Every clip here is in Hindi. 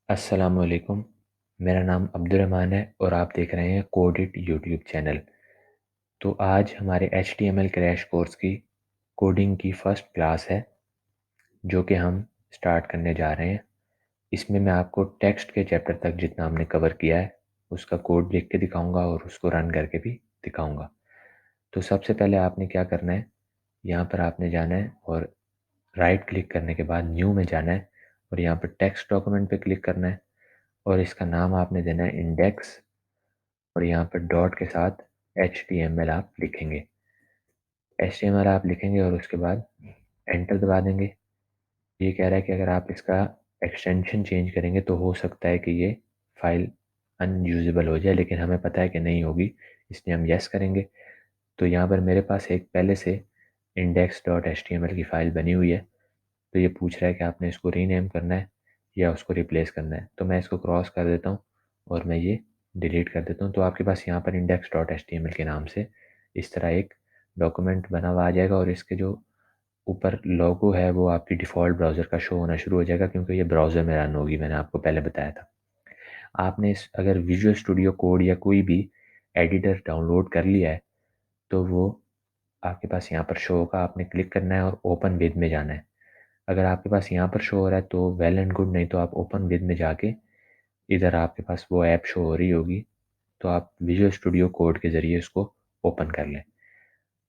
अस्सलामुअलैकुम। मेरा नाम अब्दुर्रहमान है और आप देख रहे हैं कोडिट यूट्यूब चैनल। तो आज हमारे HTML क्रैश कोर्स की कोडिंग की फ़र्स्ट क्लास है जो कि हम स्टार्ट करने जा रहे हैं। इसमें मैं आपको टेक्स्ट के चैप्टर तक जितना हमने कवर किया है उसका कोड लिख के दिखाऊंगा और उसको रन करके भी दिखाऊंगा। तो सबसे पहले आपने क्या करना है, यहाँ पर आपने जाना है और राइट क्लिक करने के बाद न्यू में जाना है और यहाँ पर टेक्स्ट डॉक्यूमेंट पे क्लिक करना है और इसका नाम आपने देना है इंडेक्स और यहाँ पर डॉट के साथ HTML आप लिखेंगे। HTML आप लिखेंगे और उसके बाद एंटर दबा देंगे। ये कह रहा है कि अगर आप इसका एक्सटेंशन चेंज करेंगे तो हो सकता है कि ये फाइल अनयूजेबल हो जाए, लेकिन हमें पता है कि नहीं होगी, इसलिए हम यस करेंगे। तो यहाँ पर मेरे पास एक पहले से index.html की फ़ाइल बनी हुई है, तो ये पूछ रहा है कि आपने इसको रीनेम करना है या उसको रिप्लेस करना है। तो मैं इसको क्रॉस कर देता हूँ और मैं ये डिलीट कर देता हूँ। तो आपके पास यहाँ पर index.html के नाम से इस तरह एक डॉक्यूमेंट बना हुआ आ जाएगा और इसके जो ऊपर लोगो है वो आपकी डिफ़ॉल्ट ब्राउज़र का शो होना शुरू हो जाएगा, क्योंकि ये ब्राउज़र में रन होगी, मैंने आपको पहले बताया था। आपने इस अगर विजुअल स्टूडियो कोड या कोई भी एडिटर डाउनलोड कर लिया है तो वो आपके पास यहाँ पर शो होगा। आपने क्लिक करना है और ओपन विद में जाना है। अगर आपके पास यहाँ पर शो हो रहा है तो वेल एंड गुड, नहीं तो आप ओपन विद में जाके इधर आपके पास वो ऐप शो हो रही होगी, तो आप विजुअल स्टूडियो कोड के ज़रिए उसको ओपन कर लें।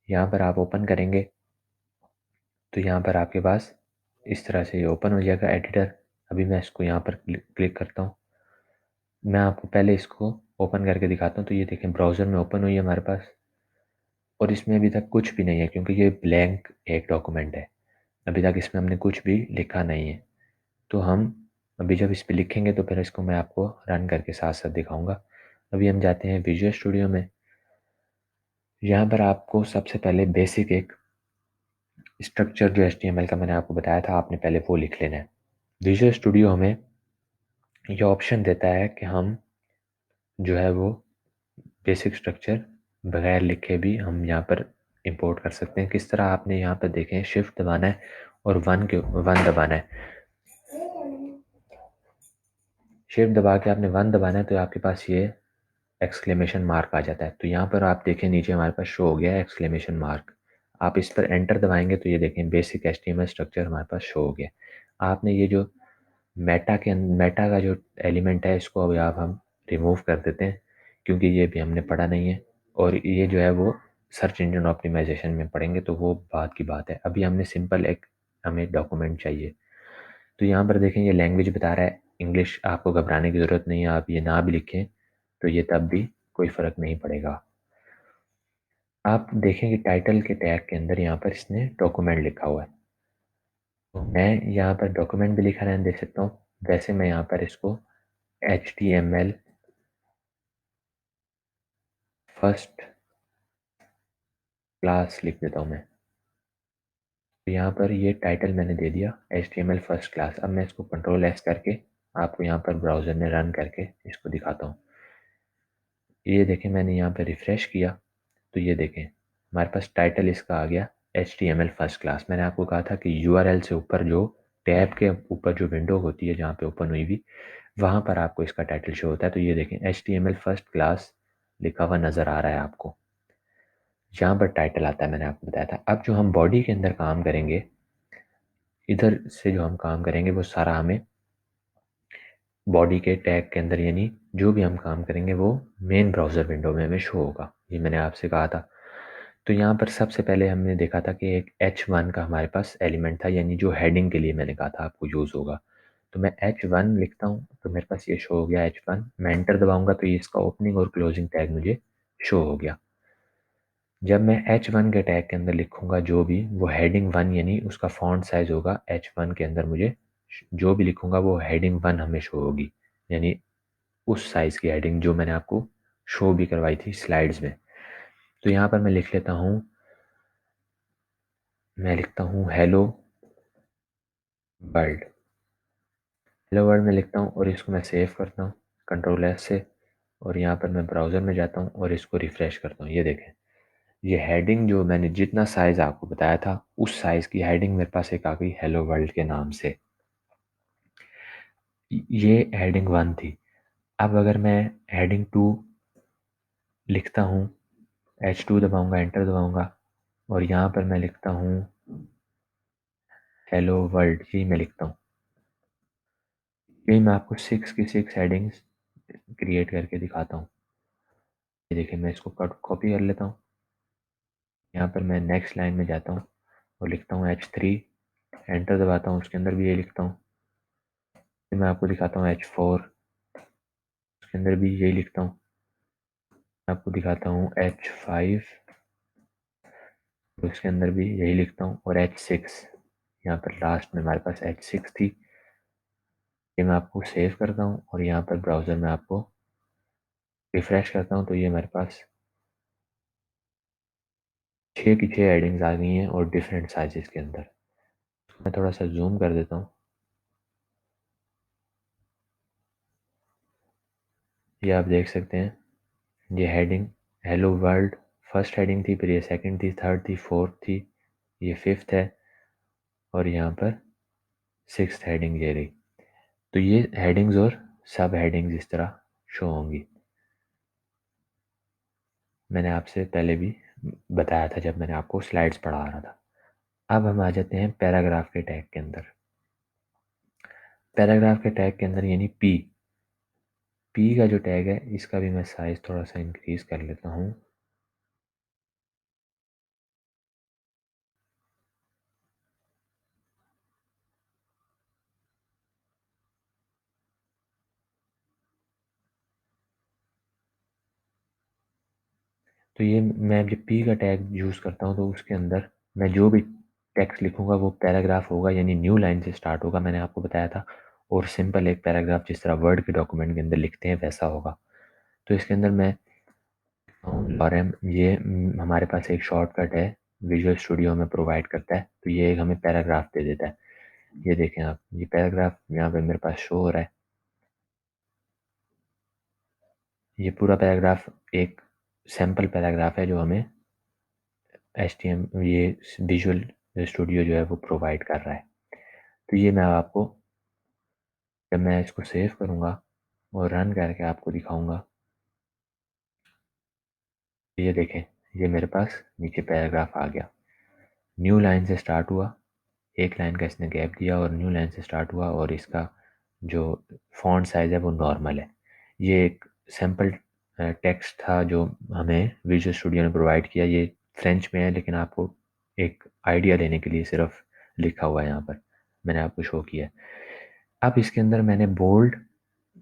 यहाँ पर आप ओपन करेंगे तो यहाँ पर आपके पास इस तरह से ये ओपन हो जाएगा एडिटर। अभी मैं इसको यहाँ पर क्लिक करता हूँ। मैं आपको पहले इसको ओपन करके दिखाता हूँ। तो ये देखें ब्राउज़र में ओपन हुई है हमारे पास और इसमें अभी तक कुछ भी नहीं है, क्योंकि ये ब्लैंक एक डॉक्यूमेंट है। अभी तक इसमें हमने कुछ भी लिखा नहीं है। तो हम अभी जब इस पे लिखेंगे तो फिर इसको मैं आपको रन करके साथ साथ दिखाऊंगा। अभी हम जाते हैं विजुअल स्टूडियो में। यहाँ पर आपको सबसे पहले बेसिक एक स्ट्रक्चर जो HTML का मैंने आपको बताया था, आपने पहले वो लिख लेना है। विजुअल स्टूडियो हमें ये ऑप्शन देता है कि हम जो है वो बेसिक स्ट्रक्चर बगैर लिखे भी हम यहाँ पर इंपोर्ट कर सकते हैं। किस तरह, आपने यहाँ पर देखें शिफ्ट दबाना है और वन दबाना है। शिफ्ट दबा के आपने वन दबाना है तो आपके पास ये एक्सक्लेमेशन मार्क आ जाता है। तो यहाँ पर आप देखें नीचे हमारे पास शो हो गया है एक्सक्लेमेशन मार्क। आप इस पर एंटर दबाएंगे तो ये देखें बेसिक HTML स्ट्रक्चर हमारे पास शो हो गया। आपने ये जो मेटा का जो एलिमेंट है इसको अभी आप हम रिमूव कर देते हैं, क्योंकि ये भी हमने पढ़ा नहीं है और ये जो है वो सर्च इंजन ऑप्टिमाइजेशन में पढ़ेंगे तो वो बात की बात है। अभी हमने सिंपल एक हमें डॉक्यूमेंट चाहिए। तो यहाँ पर देखें ये लैंग्वेज बता रहा है इंग्लिश। आपको घबराने की ज़रूरत नहीं है, आप ये ना भी लिखें तो ये तब भी कोई फ़र्क नहीं पड़ेगा। आप देखें कि टाइटल के टैग के अंदर यहाँ पर इसने डॉक्यूमेंट लिखा हुआ है। तो मैं यहाँ पर डॉक्यूमेंट भी लिखा रहने दे सकता हूँ। वैसे मैं यहाँ पर इसको HTML फर्स्ट क्लास लिख देता हूँ मैं। तो यहाँ पर ये टाइटल मैंने दे दिया HTML फर्स्ट क्लास। अब मैं इसको Ctrl+S करके आपको यहाँ पर ब्राउज़र में रन करके इसको दिखाता हूँ। ये देखें मैंने यहाँ पर रिफ़्रेश किया तो ये देखें हमारे पास टाइटल इसका आ गया HTML फर्स्ट क्लास। मैंने आपको कहा था कि URL से ऊपर जो टैब के ऊपर जो विंडो होती है जहाँ पे ओपन हुई हुई, वहाँ पर आपको इसका टाइटल शो होता है। तो ये देखें HTML फर्स्ट क्लास लिखा हुआ नज़र आ रहा है आपको, जहाँ पर टाइटल आता है मैंने आपको बताया था। अब जो हम बॉडी के अंदर काम करेंगे, इधर से जो हम काम करेंगे वो सारा हमें बॉडी के टैग के अंदर, यानी जो भी हम काम करेंगे वो मेन ब्राउज़र विंडो में हमें शो होगा। ये मैंने आपसे कहा था। तो यहाँ पर सबसे पहले हमने देखा था कि एक H1 का हमारे पास एलिमेंट था, यानी जो हेडिंग के लिए मैंने कहा था आपको यूज़ होगा। तो मैं H1 लिखता हूँ तो मेरे पास ये शो हो गया H1। मैं एंटर दबाऊंगा तो ये इसका ओपनिंग और क्लोजिंग टैग मुझे शो हो गया। जब मैं H1 के टैग के अंदर लिखूंगा जो भी, वो हेडिंग 1 यानी उसका फॉन्ट साइज होगा H1 के अंदर, मुझे जो भी लिखूंगा वो हेडिंग 1 हमें शो होगी, यानी उस साइज़ की हेडिंग जो मैंने आपको शो भी करवाई थी स्लाइड्स में। तो यहाँ पर मैं लिख लेता हूँ, मैं लिखता हूँ हेलो वर्ल्ड। हेलो वर्ल्ड में लिखता हूँ और इसको मैं सेव करता हूँ Ctrl+S से और यहाँ पर मैं ब्राउज़र में जाता हूँ और इसको रिफ़्रेश करता हूँ। ये देखें ये हेडिंग जो मैंने जितना साइज़ आपको बताया था उस साइज़ की हेडिंग मेरे पास एक आ गई हेलो वर्ल्ड के नाम से। ये हेडिंग 1 थी। अब अगर मैं हेडिंग 2 लिखता हूँ, H2 दबाऊंगा, एंटर दबाऊंगा, और यहाँ पर मैं लिखता हूँ हेलो वर्ल्ड, यही मैं लिखता हूँ। यही मैं आपको 6 की 6 हेडिंग्स क्रिएट करके दिखाता हूँ। ये देखिए, मैं इसको कॉपी कर लेता हूँ। यहाँ पर मैं नेक्स्ट लाइन में जाता हूँ और लिखता हूँ H3, एंटर दबाता हूँ, उसके अंदर भी ये लिखता हूँ। फिर मैं आपको दिखाता हूँ H4, उसके अंदर भी यही लिखता हूँ। मैं आपको दिखाता हूँ H5, उसके अंदर भी यही लिखता हूँ, और H6। यहाँ पर लास्ट में हमारे पास H6 थी। ये मैं आपको सेव करता हूँ और यहाँ पर ब्राउज़र में आपको रिफ़्रेश करता हूँ, तो ये हमारे पास 6 की 6 हेडिंग्स आ गई हैं और डिफरेंट साइज़ेस के अंदर। मैं थोड़ा सा जूम कर देता हूँ। ये आप देख सकते हैं, ये heading hello world first heading थी, फिर ये सेकंड थी, थर्ड थी, फोर्थ थी, ये फिफ्थ है, और यहाँ पर सिक्स्थ हेडिंग ये रही। तो ये हेडिंग्स और सब हेडिंग्स इस तरह शो होंगी। मैंने आपसे पहले भी बताया था जब मैंने आपको स्लाइड्स पढ़ा रहा था। अब हम आ जाते हैं पैराग्राफ के टैग के अंदर। पैराग्राफ के टैग के अंदर यानी पी का जो टैग है, इसका भी मैं साइज़ थोड़ा सा इंक्रीज़ कर लेता हूँ। तो ये मैं जब पी का टैग यूज़ करता हूँ तो उसके अंदर मैं जो भी टेक्स्ट लिखूंगा वो पैराग्राफ होगा, यानी न्यू लाइन से स्टार्ट होगा, मैंने आपको बताया था। और सिंपल एक पैराग्राफ जिस तरह वर्ड के डॉक्यूमेंट के अंदर लिखते हैं वैसा होगा। तो इसके अंदर मैं लॉरेम, ये हमारे पास एक शॉर्टकट है, विजुअल स्टूडियो में प्रोवाइड करता है, तो ये एक हमें पैराग्राफ दे देता है। ये देखें आप, ये पैराग्राफ यहाँ पे मेरे पास शो हो रहा है। ये पूरा पैराग्राफ एक सैम्पल पैराग्राफ है जो हमें HTML, ये विजुअल स्टूडियो जो है वो प्रोवाइड कर रहा है। तो ये मैं आपको, जब मैं इसको सेव करूँगा और रन करके आपको दिखाऊंगा, ये देखें, ये मेरे पास नीचे पैराग्राफ आ गया। न्यू लाइन से स्टार्ट हुआ, एक लाइन का इसने गैप दिया और न्यू लाइन से स्टार्ट हुआ, और इसका जो फॉन्ट साइज़ है वो नॉर्मल है। ये एक सैम्पल टेक्स्ट था जो हमें विजुअल स्टूडियो ने प्रोवाइड किया। ये फ्रेंच में है, लेकिन आपको एक आइडिया देने के लिए सिर्फ लिखा हुआ है, यहाँ पर मैंने आपको शो किया है। अब इसके अंदर मैंने बोल्ड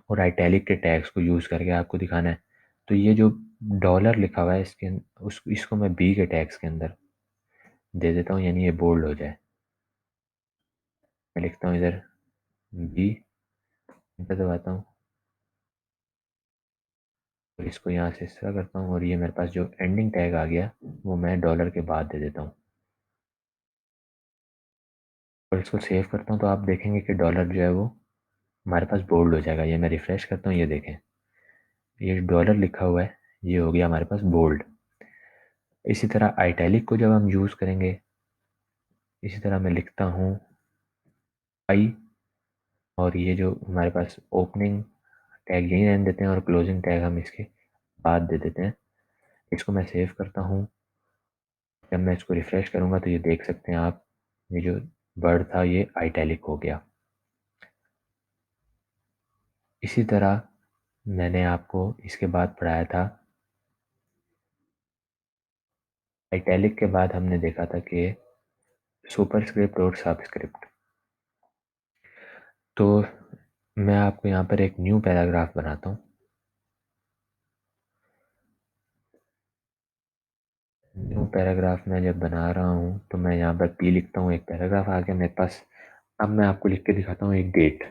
और आइटैलिक के टैग्स को यूज़ करके आपको दिखाना है। तो ये जो डॉलर लिखा हुआ है इसके इसको मैं बी के टैग्स के अंदर दे देता हूँ, यानी ये बोल्ड हो जाए। मैं लिखता हूँ इधर बी, एंटर दबाता हूँ और इसको यहाँ से इस तरह करता हूँ, और ये मेरे पास जो एंडिंग टैग आ गया वो मैं डॉलर के बाद दे देता हूँ और इसको सेव करता हूँ। तो आप देखेंगे कि डॉलर जो है वो हमारे पास बोल्ड हो जाएगा। ये मैं रिफ्रेश करता हूँ, ये देखें, ये डॉलर लिखा हुआ है, ये हो गया हमारे पास बोल्ड। इसी तरह आइटैलिक को जब हम यूज़ करेंगे, इसी तरह मैं लिखता हूँ आई, और ये जो हमारे पास ओपनिंग टैग यहीं रहने देते हैं और क्लोजिंग टैग हम इसके बाद दे देते हैं। इसको मैं सेव करता हूँ। जब मैं इसको रिफ़्रेश करूँगा तो ये देख सकते हैं आप, ये जो वर्ड था ये आइटैलिक हो गया। इसी तरह मैंने आपको इसके बाद पढ़ाया था, आइटैलिक के बाद हमने देखा था कि सुपरस्क्रिप्ट और सबस्क्रिप्ट। तो मैं आपको यहाँ पर एक न्यू पैराग्राफ बनाता हूँ। न्यू पैराग्राफ मैं जब बना रहा हूँ तो मैं यहाँ पर पी लिखता हूँ, एक पैराग्राफ आ गया मेरे पास। अब मैं आपको लिख के दिखाता हूँ एक डेट।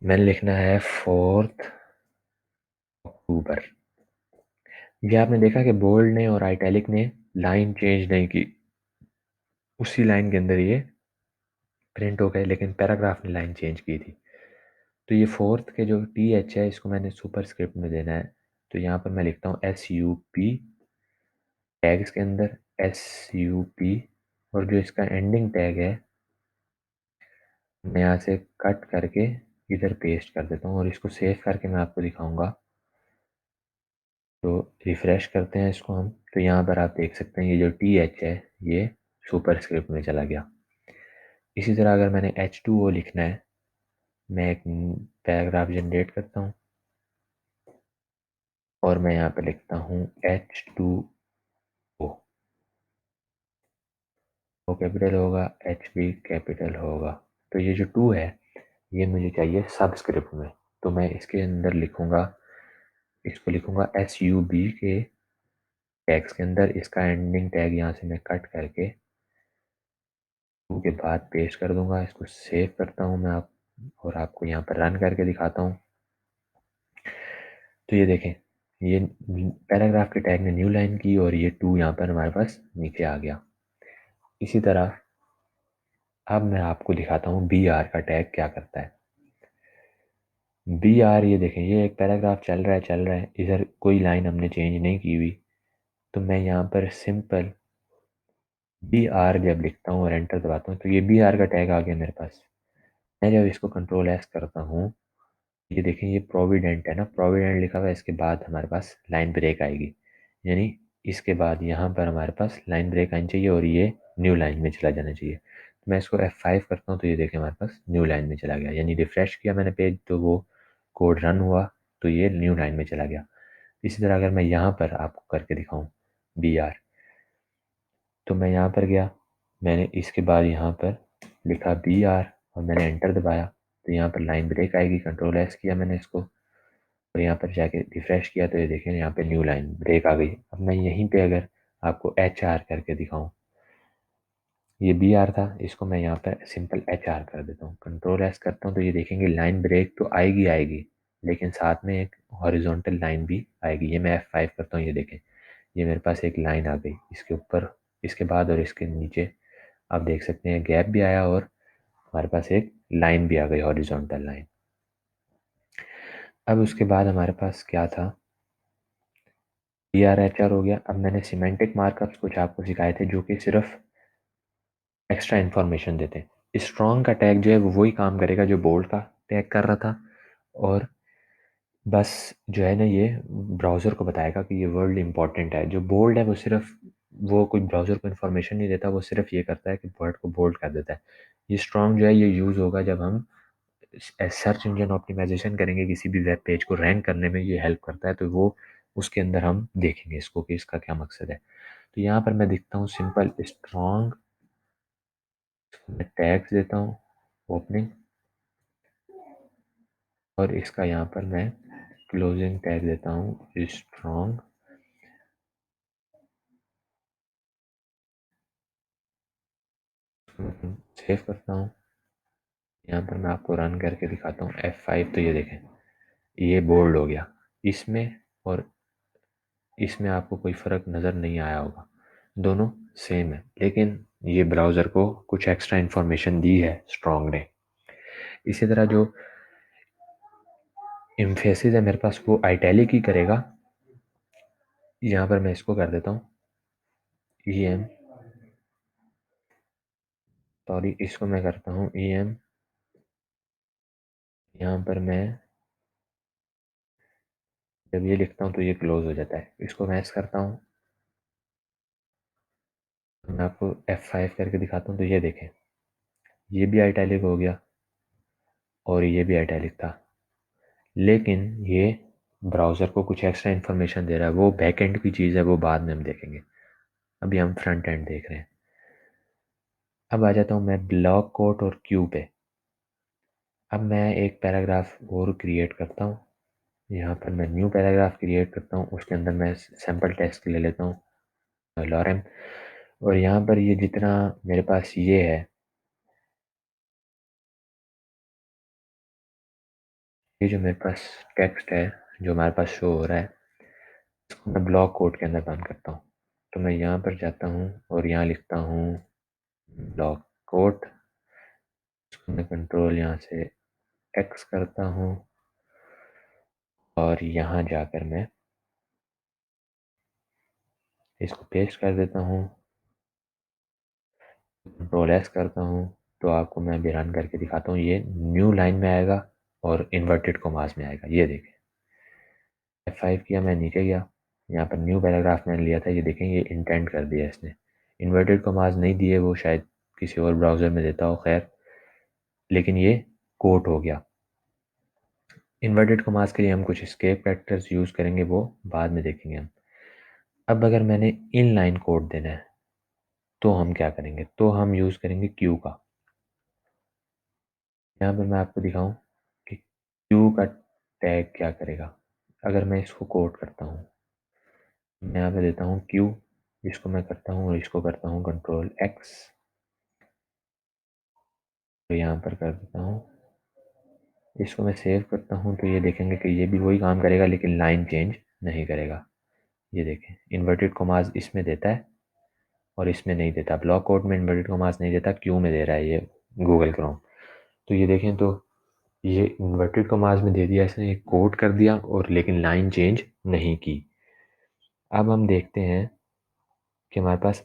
मैंने लिखना है 4 अक्टूबर। ये आपने देखा कि बोल्ड ने और आइटैलिक ने लाइन चेंज नहीं की, उसी लाइन के अंदर ये प्रिंट हो गए, लेकिन पैराग्राफ ने लाइन चेंज की थी। तो ये फोर्थ के जो TH है इसको मैंने सुपर स्क्रिप्ट में देना है। तो यहाँ पर मैं लिखता हूँ SUP, टैग्स के अंदर SUP, और जो इसका एंडिंग टैग है मैं यहाँ से कट करके इधर पेस्ट कर देता हूँ और इसको सेव करके मैं आपको दिखाऊंगा। तो रिफ़्रेश करते हैं इसको हम, तो यहाँ पर आप देख सकते हैं ये जो टी एच है ये सुपर स्क्रिप्ट में चला गया। इसी तरह अगर मैंने H2O लिखना है, मैं एक पैराग्राफ जनरेट करता हूँ और मैं यहाँ पे लिखता हूँ H2O। O कैपिटल होगा, एच भी कैपिटल होगा। तो ये जो टू है ये मुझे चाहिए सबस्क्रिप्ट में, तो मैं इसके अंदर लिखूँगा, इसको लिखूँगा SUB के टैग्स के अंदर। इसका एंडिंग टैग यहाँ से मैं कट करके टू के बाद पेस्ट कर दूंगा। इसको सेव करता हूँ मैं और आपको यहाँ पर रन करके दिखाता हूँ। तो ये देखें, ये पैराग्राफ के टैग ने न्यू लाइन की और ये टू यहाँ पर हमारे पास नीचे आ गया। इसी तरह अब मैं आपको दिखाता हूँ BR का टैग क्या करता है। BR, ये देखें, ये एक पैराग्राफ चल रहा है, इधर कोई लाइन हमने चेंज नहीं की हुई। तो मैं यहाँ पर सिंपल BR जब लिखता हूँ और एंटर दबाता हूँ तो ये BR का टैग आ गया मेरे पास। मैं जब इसको कंट्रोल S करता हूँ, ये देखें, ये प्रोविडेंट है ना, प्रोविडेंट लिखा हुआ है, इसके बाद हमारे पास लाइन ब्रेक आएगी, यानी इसके बाद यहाँ पर हमारे पास लाइन ब्रेक आनी चाहिए और ये न्यू लाइन में चला जाना चाहिए। तो मैं इसको F5 करता हूँ तो ये देखें हमारे पास न्यू लाइन में चला गया, यानी रिफ़्रेश किया मैंने पेज तो वो कोड रन हुआ तो ये न्यू लाइन में चला गया। इसी तरह अगर मैं यहाँ पर आपको करके दिखाऊँ BR, तो मैं यहाँ पर गया, मैंने इसके बाद यहाँ पर लिखा BR और मैंने एंटर दबाया तो यहाँ पर लाइन ब्रेक आएगी। कंट्रोल S किया मैंने इसको और यहाँ पर जाके रिफ़्रेश किया तो ये देखें यहाँ पे न्यू लाइन ब्रेक आ गई। अब मैं यहीं पे अगर आपको HR करके दिखाऊं, ये BR था, इसको मैं यहाँ पर सिंपल HR कर देता हूँ, कंट्रोल S करता हूँ तो ये देखेंगे लाइन ब्रेक तो आएगी, लेकिन साथ में एक हॉरिजॉन्टल लाइन भी आएगी। ये मैं F5 करता हूँ, ये देखें ये मेरे पास एक लाइन आ गई इसके ऊपर, इसके बाद और इसके नीचे आप देख सकते हैं गैप भी आया और हमारे पास एक लाइन भी आ गई, हॉरिजॉन्टल लाइन। अब उसके बाद हमारे पास क्या था, BR HR हो गया। अब मैंने सिमेंटिक मार्कअप्स कुछ आपको सिखाए थे जो कि सिर्फ एक्स्ट्रा इन्फॉर्मेशन देते हैं। स्ट्रॉन्ग का टैग जो है वो वही काम करेगा जो बोल्ड का टैग कर रहा था, और बस जो है ना ये ब्राउज़र को बताएगा कि ये वर्ड इंपॉर्टेंट है। जो बोल्ड है वो सिर्फ, वो कोई ब्राउज़र को इन्फॉर्मेशन नहीं देता, वो सिर्फ ये करता है कि वर्ड को बोल्ड कर देता है। ये स्ट्रॉन्ग जो है ये यूज़ होगा जब हम सर्च इंजन ऑप्टिमाइजेशन करेंगे, किसी भी वेब पेज को रैंक करने में ये हेल्प करता है, तो वो उसके अंदर हम देखेंगे इसको कि इसका क्या मकसद है। तो यहाँ पर मैं दिखता हूँ सिंपल स्ट्रॉन्ग, मैं टैग्स देता हूँ ओपनिंग और इसका यहाँ पर मैं क्लोजिंग टैग देता हूँ स्ट्रॉन्ग। सेव करता हूँ, यहाँ पर मैं आपको रन करके दिखाता हूँ F5, तो ये देखें ये बोल्ड हो गया। इसमें और इसमें आपको कोई फ़र्क नज़र नहीं आया होगा, दोनों सेम है, लेकिन ये ब्राउज़र को कुछ एक्स्ट्रा इन्फॉर्मेशन दी है स्ट्रॉन्ग ने। इसी तरह जो एम्फेसिस है मेरे पास वो आइटैलिक ही करेगा। यहाँ पर मैं इसको कर देता हूँ EM, सॉरी इसको मैं करता हूँ EM। यहाँ पर मैं जब ये लिखता हूँ तो ये क्लोज हो जाता है, इसको मैच करता हूँ। मैं आपको F5 करके दिखाता हूँ तो ये देखें ये भी आइटैलिक हो गया और ये भी आइटैलिक था, लेकिन ये ब्राउज़र को कुछ एक्स्ट्रा इन्फॉर्मेशन दे रहा है, वो बैक एंड की चीज़ है, वो बाद में हम देखेंगे, अभी हम फ्रंट एंड देख रहे हैं। अब आ जाता हूँ मैं ब्लॉक कोट और क्यू पे। अब मैं एक पैराग्राफ और क्रिएट करता हूँ, यहाँ पर मैं न्यू पैराग्राफ क्रिएट करता हूँ, उसके अंदर मैं सैम्पल टेक्स्ट ले लेता हूँ लॉरेम, और यहाँ पर ये जितना मेरे पास ये है, ये जो मेरे पास टेक्स्ट है जो हमारे पास शो हो रहा है, इसको मैं ब्लॉक कोड के अंदर बंद करता हूँ। तो मैं यहाँ पर जाता हूँ और यहाँ लिखता हूँ ब्लॉक कोड, इसको मैं कंट्रोल यहाँ से एक्स करता हूँ और यहाँ जाकर मैं इसको पेस्ट कर देता हूँ, कंट्रोल एस करता हूँ। तो आपको मैं अभी रन करके दिखाता हूँ, ये न्यू लाइन में आएगा और इन्वर्टेड कॉमास में आएगा। ये देखें, F5 किया, मैं नीचे गया, यहाँ पर न्यू पैराग्राफ मैंने लिया था, ये देखें ये इंटेंड कर दिया इसने। इन्वर्टेड कॉमास नहीं दिए, वो शायद किसी और ब्राउज़र में देता हो, खैर, लेकिन ये कोट हो गया। इन्वर्टेड कॉमास के लिए हम कुछ एस्केप फैक्टर्स यूज़ करेंगे, वो बाद में देखेंगे हम। अब अगर मैंने इनलाइन कोड देना है तो हम क्या करेंगे, तो हम यूज़ करेंगे क्यू का। यहाँ पर मैं आपको दिखाऊं कि क्यू का टैग क्या करेगा। अगर मैं इसको कोड करता हूँ, मैं यहाँ पे देता हूँ क्यू, इसको मैं करता हूँ और इसको करता हूँ कंट्रोल एक्स, तो यहाँ पर कर देता हूँ, इसको मैं सेव करता हूँ, तो ये देखेंगे कि ये भी वही काम करेगा लेकिन लाइन चेंज नहीं करेगा। ये देखें, इन्वर्टेड कॉमास इसमें देता है और इसमें नहीं देता। ब्लॉक कोड में इन्वर्टेड कॉमास नहीं देता, क्यू में दे रहा है ये गूगल क्रोम। तो ये देखें, तो ये इन्वर्टेड कॉमास में दे दिया इसने, कोड कर दिया और लेकिन लाइन चेंज नहीं की। अब हम देखते हैं कि हमारे पास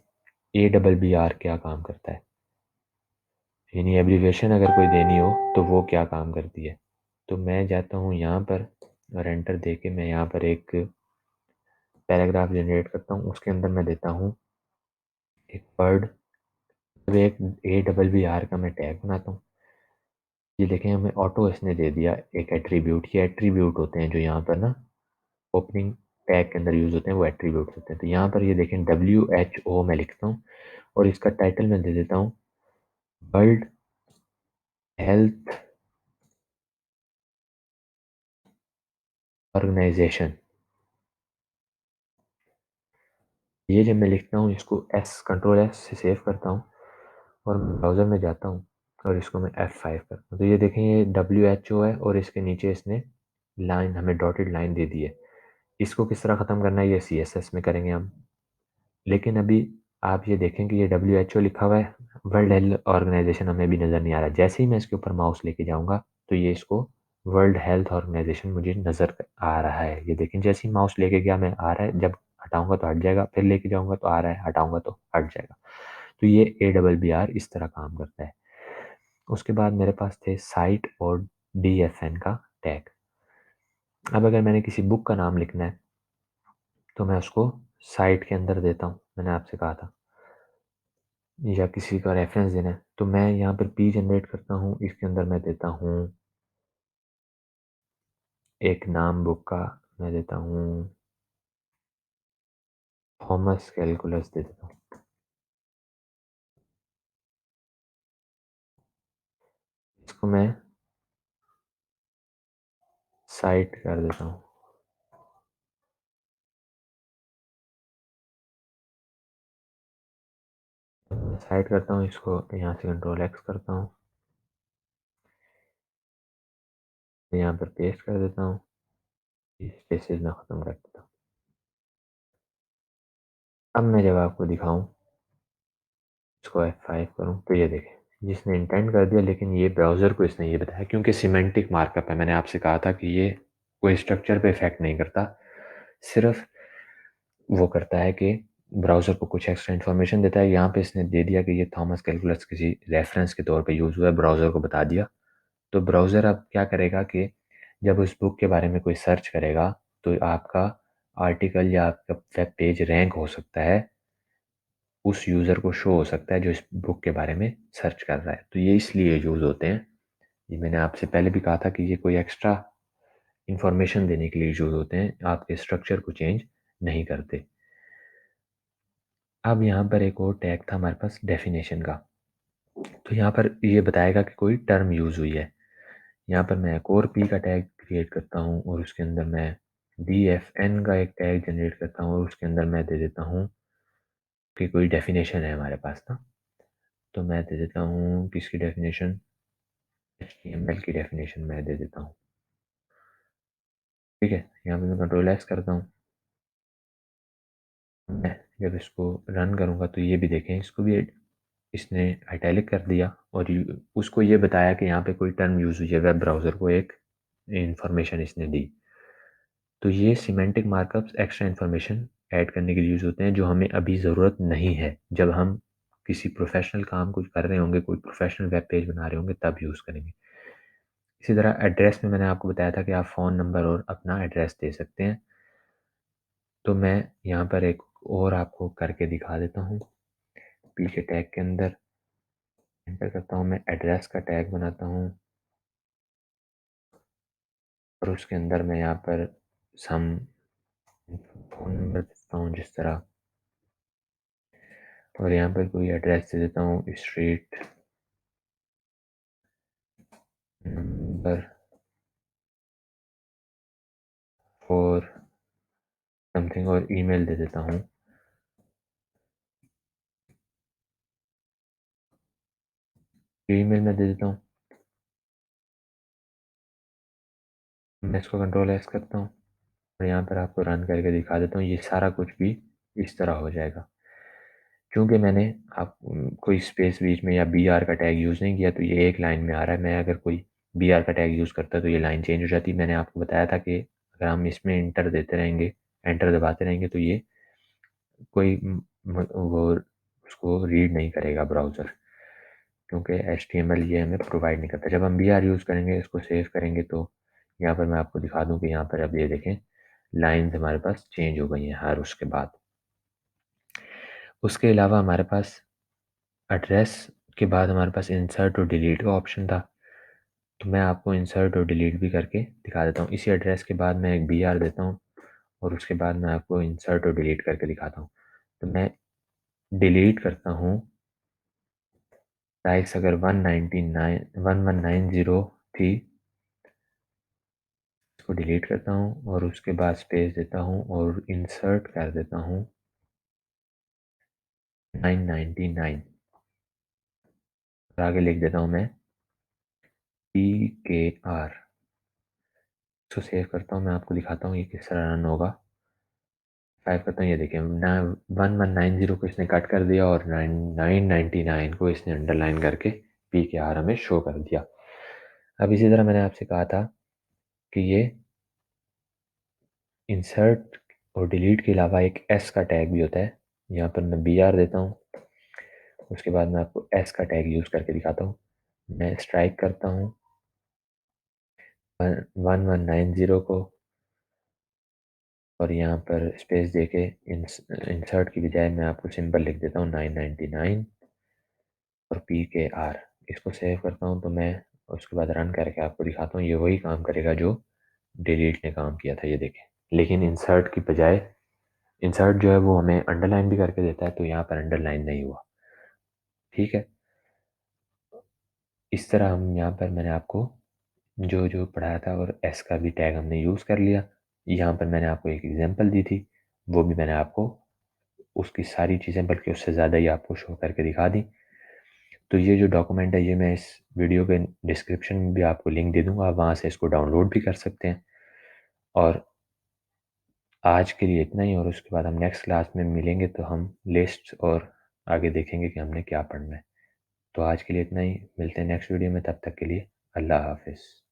ABBR क्या काम करता है, यानी एब्रीवेशन अगर कोई देनी हो तो वो क्या काम करती है। तो मैं जाता हूँ यहाँ पर और एंटर दे के मैं यहाँ पर एक पैराग्राफ जनरेट करता हूँ, उसके अंदर मैं देता हूँ एक वर्ड, एक ABBR का मैं टैग बनाता हूँ। ये देखें, हमें ऑटो इसने दे दिया एक एट्रीब्यूट। ये एट्रीब्यूट होते हैं जो यहाँ पर ना ओपनिंग टैग के अंदर यूज़ होते हैं, वो एट्रीब्यूट होते हैं। तो यहाँ पर ये देखें WHO मैं लिखता हूँ और इसका टाइटल मैं दे देता हूँ वर्ल्ड हेल्थ ऑर्गेनाइजेशन। ये जब मैं लिखता हूँ, इसको कंट्रोल S से सेव करता हूँ और ब्राउज़र में जाता हूँ और इसको मैं F5 करता हूँ, तो ये देखें ये WHO है और इसके नीचे इसने लाइन, हमें डॉटेड लाइन दे दी है। इसको किस तरह ख़त्म करना है, ये CSS में करेंगे हम। लेकिन अभी आप ये देखें कि ये WHO लिखा हुआ है, वर्ल्ड हेल्थ ऑर्गेनाइजेशन हमें भी नज़र नहीं आ रहा। जैसे ही मैं इसके ऊपर माउस लेके जाऊँगा तो ये इसको वर्ल्ड हेल्थ ऑर्गेनाइजेशन मुझे नज़र आ रहा है। ये देखें, जैसे ही माउस लेके गया मैं आ रहा है, जब हटाऊंगा तो हट जाएगा, फिर लेके जाऊंगा तो आ रहा है, हटाऊंगा तो हट जाएगा। तो ये ABBR इस तरह काम करता है। उसके बाद मेरे पास थे साइट और DFN का टैग। अब अगर मैंने किसी बुक का नाम लिखना है तो मैं उसको साइट के अंदर देता हूँ, मैंने आपसे कहा था, या किसी का रेफरेंस देना है तो मैं यहाँ पर P जनरेट करता हूँ, इसके अंदर मैं देता हूँ एक नाम बुक का, मैं देता हूँ थॉमस कैलकुलस दे देता हूँ। इसको मैं साइट कर देता हूँ। साइट करता हूँ, इसको यहाँ से कंट्रोल X करता हूँ, यहाँ पर पेस्ट कर देता हूँ, इस स्पेसेस में ख़त्म कर देता हूँ। अब मैं जब आपको दिखाऊँ, इसको F5 करूँ, तो ये देखें जिसने इंटेंट कर दिया, लेकिन ये ब्राउज़र को इसने ये बताया, क्योंकि सिमेंटिक मार्कअप है। मैंने आपसे कहा था कि ये कोई स्ट्रक्चर पे इफेक्ट नहीं करता, सिर्फ वो करता है कि ब्राउज़र को कुछ एक्स्ट्रा इन्फॉर्मेशन देता है। यहाँ पे इसने दे दिया कि ये थॉमस कैलकुलस किसी रेफरेंस के तौर पे यूज़ हुआ है, ब्राउज़र को बता दिया। तो ब्राउज़र अब क्या करेगा कि जब उस बुक के बारे में कोई सर्च करेगा तो आपका आर्टिकल या आपका वेब पेज रैंक हो सकता है, उस यूज़र को शो हो सकता है जो इस बुक के बारे में सर्च कर रहा है। तो ये इसलिए यूज़ होते हैं। ये मैंने आपसे पहले भी कहा था कि ये कोई एक्स्ट्रा इन्फॉर्मेशन देने के लिए यूज़ होते हैं, आपके स्ट्रक्चर को चेंज नहीं करते। अब यहाँ पर एक और टैग था हमारे पास डेफिनेशन का, तो यहाँ पर ये बताएगा कि कोई टर्म यूज़ हुई है। यहाँ पर मैं एक और पी का टैग क्रिएट करता हूँ और उसके अंदर मैं DFN का एक टैग जनरेट करता हूँ और उसके अंदर मैं दे देता हूँ कि कोई डेफिनेशन है हमारे पास ना, तो मैं दे देता हूँ किसकी डेफिनेशन, HTML की डेफिनेशन मैं दे देता हूँ। ठीक है, यहाँ पे मैं कंट्रोल S करता हूँ। मैं जब इसको रन करूँगा तो ये भी देखें, इसको भी इसने आइटैलिक कर दिया और उसको ये बताया कि यहाँ पे कोई टर्म यूज़ हुई है, वेब ब्राउज़र को एक इंफॉर्मेशन इसने दी। तो ये semantic markups extra information add करने के लिए यूज़ होते हैं, जो हमें अभी ज़रूरत नहीं है। जब हम किसी प्रोफेशनल काम कुछ कर रहे होंगे, कोई प्रोफेशनल वेब पेज बना रहे होंगे, तब यूज़ करेंगे। इसी तरह एड्रेस में मैंने आपको बताया था कि आप फ़ोन नंबर और अपना एड्रेस दे सकते हैं। तो मैं यहाँ पर एक और आपको करके दिखा देता हूँ। पीछे टैग के अंदर एंटर करता हूँ, मैं एड्रेस का टैग बनाता हूँ और उसके अंदर मैं यहाँ पर सम फ़ोन नंबर देता हूँ जिस तरह, और यहाँ पर कोई एड्रेस दे देता हूँ, स्ट्रीट नंबर 4 समथिंग, और ईमेल दे देता हूँ। ईमेल मैं दे देता हूँ, मैं इसको कंट्रोल एस करता हूँ और यहाँ पर आपको रन करके दिखा देता हूँ। ये सारा कुछ भी इस तरह हो जाएगा। क्योंकि मैंने आप कोई स्पेस बीच में या बी आर का टैग यूज़ नहीं किया, तो ये एक लाइन में आ रहा है। मैं अगर कोई बी आर का टैग यूज़ करता तो ये लाइन चेंज हो जाती। मैंने आपको बताया था कि अगर हम इसमें इंटर देते रहेंगे, एंटर दबाते रहेंगे, तो ये कोई वो उसको रीड नहीं करेगा ब्राउज़र, क्योंकि HTML ये हमें प्रोवाइड नहीं करता। जब हम बी आर यूज़ करेंगे, इसको सेव करेंगे, तो यहाँ पर मैं आपको दिखा दूँ कि यहाँ पर अब ये देखें लाइन्स हमारे पास चेंज हो गई हैं हर उसके बाद। उसके अलावा हमारे पास एड्रेस के बाद हमारे पास इंसर्ट और डिलीट का ऑप्शन था। तो मैं आपको इंसर्ट और डिलीट भी करके दिखा देता हूँ। इसी एड्रेस के बाद मैं एक बी आर देता हूँ और उसके बाद मैं आपको इंसर्ट और डिलीट करके दिखाता हूँ। तो मैं डिलीट करता हूँ, प्राइस अगर 1190 थी, इसको डिलीट करता हूँ और उसके बाद स्पेस देता हूँ और इंसर्ट कर देता हूँ 999, और आगे लिख देता हूँ मैं PKR। इसको सेव करता हूँ, मैं आपको दिखाता हूँ ये किस तरह रन होगा। फाइव करता हूँ, ये देखिए ना 1190 को इसने कट कर दिया और 999 को इसने अंडरलाइन करके PKR हमें शो कर दिया। अब इसी तरह मैंने आपसे कहा था कि ये इंसर्ट और डिलीट के अलावा एक एस का टैग भी होता है। यहाँ पर मैं बी आर देता हूँ, उसके बाद मैं आपको एस का टैग यूज़ करके दिखाता हूँ। मैं स्ट्राइक करता हूँ 1190 को और यहाँ पर स्पेस देके इंसर्ट की बजाय मैं आपको सिंपल लिख देता हूँ 999 और PKR। इसको सेव करता हूँ, तो मैं उसके बाद रन करके आपको दिखाता हूँ। ये वही काम करेगा जो डिलीट ने काम किया था, ये देखें। लेकिन इंसर्ट की बजाय इंसर्ट जो है वो हमें अंडरलाइन भी करके देता है, तो यहाँ पर अंडरलाइन नहीं हुआ। ठीक है, इस तरह हम यहाँ पर मैंने आपको जो जो पढ़ाया था, और एस का भी टैग हमने यूज़ कर लिया। यहाँ पर मैंने आपको एक एग्जांपल दी थी, वो भी मैंने आपको उसकी सारी चीज़ें बल्कि उससे ज़्यादा ही आपको शो करके दिखा दी। तो ये जो डॉक्यूमेंट है, ये मैं इस वीडियो के डिस्क्रिप्शन में भी आपको लिंक दे दूँगा, आप वहाँ से इसको डाउनलोड भी कर सकते हैं। और आज के लिए इतना ही, और उसके बाद हम नेक्स्ट क्लास में मिलेंगे तो हम लिस्ट और आगे देखेंगे कि हमने क्या पढ़ना है। तो आज के लिए इतना ही, मिलते हैं नेक्स्ट वीडियो में, तब तक के लिए अल्लाह हाफ़िज़।